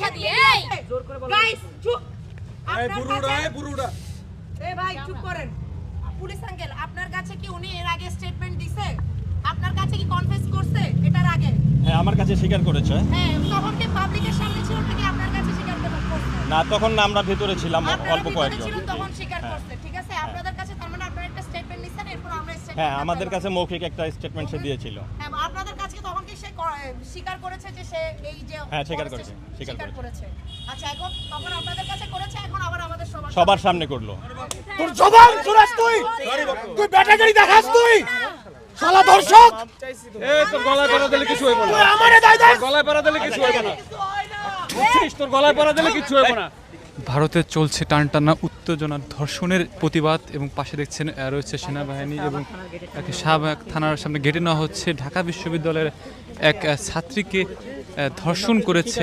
দেখা দিয়ে এই গাইস চুপ এই বুড়ুড়া এই ভাই চুপ করেন। পুলিশ আঙ্কেল আপনার কাছে কি উনি এর আগে স্টেটমেন্ট দিছে? আপনার কাছে কি কনফেস করছে এটার আগে? হ্যাঁ আমার কাছে স্বীকার করেছে। হ্যাঁ তখন কি পাবলিকের সামনে ছিল নাকি আপনার কাছে স্বীকার করছে? না তখন না আমরা ভিতরে ছিলাম অল্প কয়েকজন। ছিল তখন স্বীকার করছে। ঠিক আছে আপনাদের কাছে তার মানে আপনারা একটা স্টেটমেন্ট নিছেন এরপর আমরা স্টেটমেন্ট হ্যাঁ আমাদের কাছে মৌখিক একটা স্টেটমেন্ট সে দিয়েছিল। হ্যাঁ আপনাদের কাছে তখন কি সে স্বীকার করেছে যে সে এই যে হ্যাঁ স্বীকার করেছে আচ্ছা এখন তখন আপনাদের কাছে করেছে এখন আবার আমাদের সবার সামনে করলো। তোর জবান শুনাস তুই ব্যাটাগিরি দেখাস তুই শালা দর্শক এই তোর গলায় পড়া দিলে কিছু হইব না। তুই আমারে দাই দাই গলায় পড়া দিলে কিছু হইব না। বুঝছিস তোর গলায় পড়া দিলে কিছু হইব না। ভারতে চলছে টানটানা উত্তেজনা ধর্ষণের প্রতিবাদ এবং পাশে দেখছেন রয়েছে সেনাবাহিনী এবং শাহবাগ থানার সামনে গেটে নেওয়া হচ্ছে। ঢাকা বিশ্ববিদ্যালয়ের এক ছাত্রীকে ধর্ষণ করেছে